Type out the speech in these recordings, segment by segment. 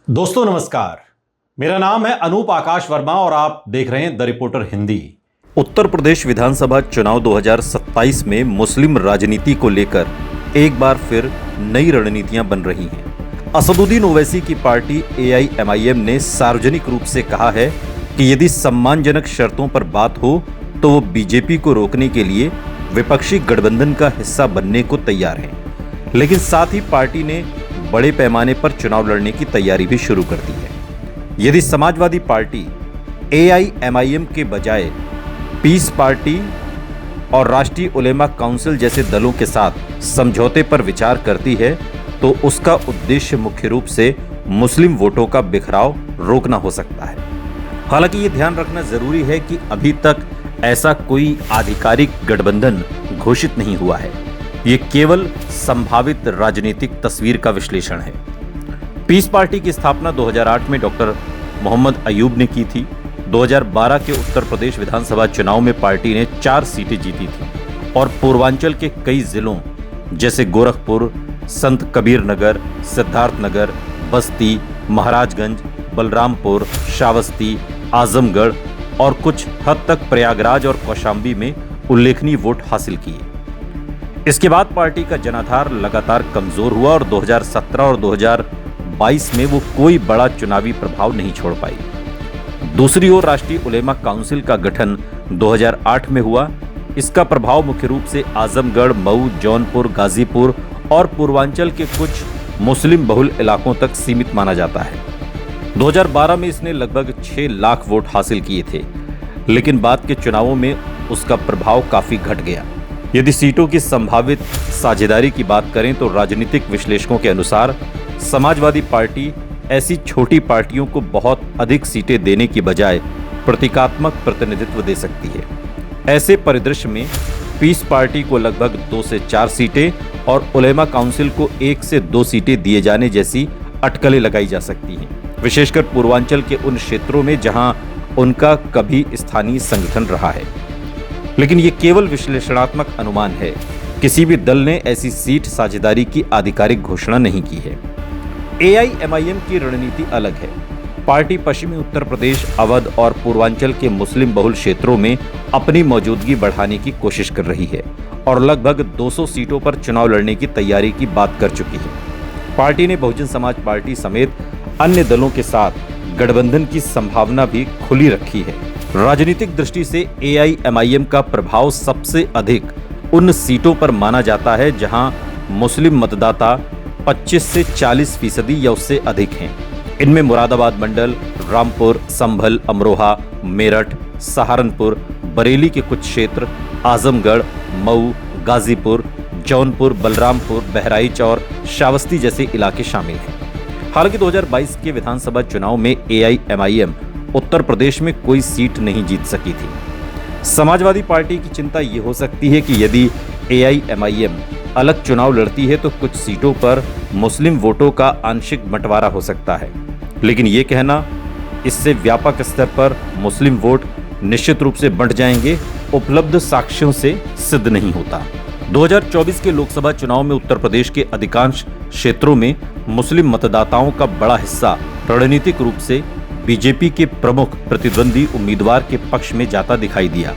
दोस्तों नमस्कार, मेरा नाम है अनूप आकाश वर्मा और आप देख रहे हैं द रिपोर्टर हिंदी। उत्तर प्रदेश विधानसभा चुनाव 2027 में मुस्लिम राजनीति को लेकर एक बार फिर नई रणनीतियां बन रही हैं। असदुद्दीन ओवैसी की पार्टी AIMIM ने सार्वजनिक रूप से कहा है कि यदि सम्मानजनक शर्तों पर बात हो तो वो बीजेपी को रोकने के लिए विपक्षी गठबंधन का हिस्सा बनने को तैयार है। लेकिन साथ ही पार्टी ने बड़े पैमाने पर चुनाव लड़ने की तैयारी भी शुरू कर दी है। यदि समाजवादी पार्टी AIMIM के बजाय पीस पार्टी और राष्ट्रीय उलेमा काउंसिल जैसे दलों के साथ समझौते पर विचार करती है तो उसका उद्देश्य मुख्य रूप से मुस्लिम वोटों का बिखराव रोकना हो सकता है। हालांकि ये ध्यान रखना जरूरी है कि अभी तक ऐसा कोई आधिकारिक गठबंधन घोषित नहीं हुआ है। ये केवल संभावित राजनीतिक तस्वीर का विश्लेषण है। पीस पार्टी की स्थापना 2008 में डॉक्टर मोहम्मद अयूब ने की थी। 2012 के उत्तर प्रदेश विधानसभा चुनाव में पार्टी ने 4 सीटें जीती थी और पूर्वांचल के कई जिलों जैसे गोरखपुर, संत कबीर नगर, सिद्धार्थनगर, बस्ती, महाराजगंज, बलरामपुर, श्रावस्ती, आजमगढ़ और कुछ हद तक प्रयागराज और कौशाम्बी में उल्लेखनीय वोट हासिल किए। इसके बाद पार्टी का जनाधार लगातार कमजोर हुआ और 2017 और 2022 में वो कोई बड़ा चुनावी प्रभाव नहीं छोड़ पाई। दूसरी ओर राष्ट्रीय उलेमा काउंसिल का गठन 2008 में हुआ। इसका प्रभाव मुख्य रूप से आजमगढ़, मऊ, जौनपुर, गाजीपुर और पूर्वांचल के कुछ मुस्लिम बहुल इलाकों तक सीमित माना जाता है। 2012 में इसने लगभग 6 लाख वोट हासिल किए थे, लेकिन बाद के चुनावों में उसका प्रभाव काफी घट गया। यदि सीटों की संभावित साझेदारी की बात करें तो राजनीतिक विश्लेषकों के अनुसार समाजवादी पार्टी ऐसी छोटी पार्टियों को बहुत अधिक सीटें देने की बजाय प्रतीकात्मक प्रतिनिधित्व दे सकती है। ऐसे परिदृश्य में पीस पार्टी को लगभग 2 से 4 सीटें और उलेमा काउंसिल को 1 से 2 सीटें दिए जाने जैसी अटकलें लगाई जा सकती हैं, विशेषकर पूर्वांचल के उन क्षेत्रों में जहां उनका कभी स्थानीय संगठन रहा है। लेकिन ये केवल विश्लेषणात्मक अनुमान है। किसी भी दल ने ऐसी सीट साझेदारी की आधिकारिक घोषणा नहीं की है। AIMIM की रणनीति अलग है। पार्टी पश्चिमी उत्तर प्रदेश, अवध और पूर्वांचल के मुस्लिम बहुल क्षेत्रों में अपनी मौजूदगी बढ़ाने की कोशिश कर रही है और लगभग 200 सीटों पर चुनाव लड़ने की तैयारी की बात कर चुकी है। पार्टी ने बहुजन समाज पार्टी समेत अन्य दलों के साथ गठबंधन की संभावना भी खुली रखी है। राजनीतिक दृष्टि से AIMIM का प्रभाव सबसे अधिक उन सीटों पर माना जाता है जहां मुस्लिम मतदाता 25 से 40% या उससे अधिक हैं। इनमें मुरादाबाद मंडल, रामपुर, संभल, अमरोहा, मेरठ, सहारनपुर, बरेली के कुछ क्षेत्र, आजमगढ़, मऊ, गाजीपुर, जौनपुर, बलरामपुर, बहराइच और श्रावस्ती जैसे इलाके शामिल हैं। हालांकि 2022 के विधानसभा चुनाव में AIMIM उत्तर प्रदेश में कोई सीट नहीं जीत सकी थी। समाजवादी पार्टी की चिंता ये हो सकती है कि यदि AIMIM अलग चुनाव लड़ती है तो कुछ सीटों पर मुस्लिम वोटों का आंशिक बंटवारा हो सकता है, लेकिन ये कहना इससे व्यापक स्तर पर मुस्लिम वोट निश्चित रूप से बंट जाएंगे उपलब्ध साक्ष्यों से सिद्ध नहीं होता। 2024 के लोकसभा चुनाव में उत्तर प्रदेश के अधिकांश क्षेत्रों में मुस्लिम मतदाताओं का बड़ा हिस्सा रणनीतिक रूप से बीजेपी के प्रमुख प्रतिद्वंदी उम्मीदवार के पक्ष में जाता दिखाई दिया।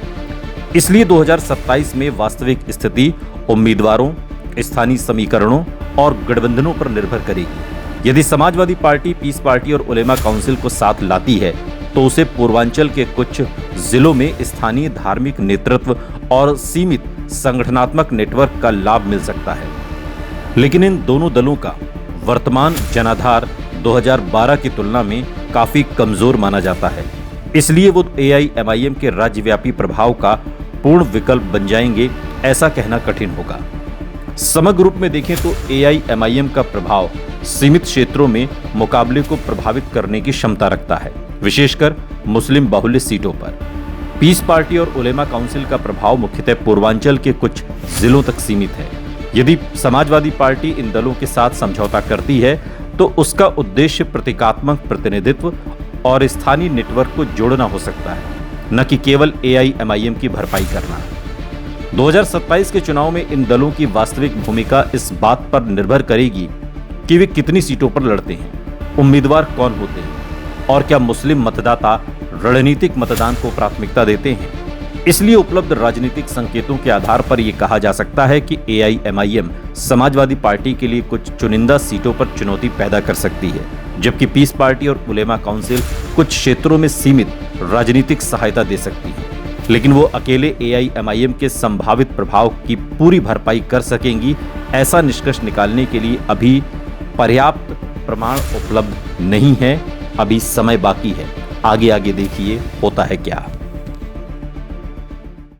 इसलिए 2027 में वास्तविक स्थिति उम्मीदवारों, स्थानीय समीकरणों और गठबंधनों पर निर्भर करेगी। यदि समाजवादी पार्टी पीस पार्टी और उलेमा काउंसिल को साथ लाती है तो उसे पूर्वांचल के कुछ जिलों में स्थानीय धार्मिक नेतृत्व और सीमित संगठनात्मक नेटवर्क का लाभ मिल सकता है। लेकिन इन दोनों दलों का वर्तमान जनाधार 2012 की तुलना में काफी कमजोर माना जाता है। इसलिए वो AIMIM के राज्यव्यापी प्रभाव का पूर्ण विकल्प बन जाएंगे, ऐसा कहना कठिन होगा। समग्र रूप में देखें तो AIMIM का प्रभाव सीमित क्षेत्रों में मुकाबले को प्रभावित करने की क्षमता रखता है, विशेषकर मुस्लिम बाहुल्य सीटों पर। पीस पार्टी और उलेमा काउंसिल का प्रभाव मुख्यतः पूर्वांचल के कुछ जिलों तक सीमित है। यदि समाजवादी पार्टी इन दलों के साथ समझौता करती है तो उसका उद्देश्य प्रतीकात्मक प्रतिनिधित्व और स्थानीय नेटवर्क को जोड़ना हो सकता है, न कि केवल AIMIM की भरपाई करना। 2027 के चुनाव में इन दलों की वास्तविक भूमिका इस बात पर निर्भर करेगी कि वे कितनी सीटों पर लड़ते हैं। उम्मीदवार कौन होते हैं और क्या मुस्लिम मतदाता रणनीतिक मतदान को प्राथमिकता देते हैं। इसलिए उपलब्ध राजनीतिक संकेतों के आधार पर यह कहा जा सकता है कि एआईएमआईएम समाजवादी पार्टी के लिए कुछ चुनिंदा सीटों पर चुनौती पैदा कर सकती है, जबकि पीस पार्टी और उलेमा काउंसिल कुछ क्षेत्रों में सीमित राजनीतिक सहायता दे सकती है, लेकिन वो अकेले एआईएमआईएम के संभावित प्रभाव की पूरी भरपाई कर सकेंगी, ऐसा निष्कर्ष निकालने के लिए अभी पर्याप्त प्रमाण उपलब्ध नहीं है। अभी समय बाकी है, आगे आगे देखिए होता है क्या।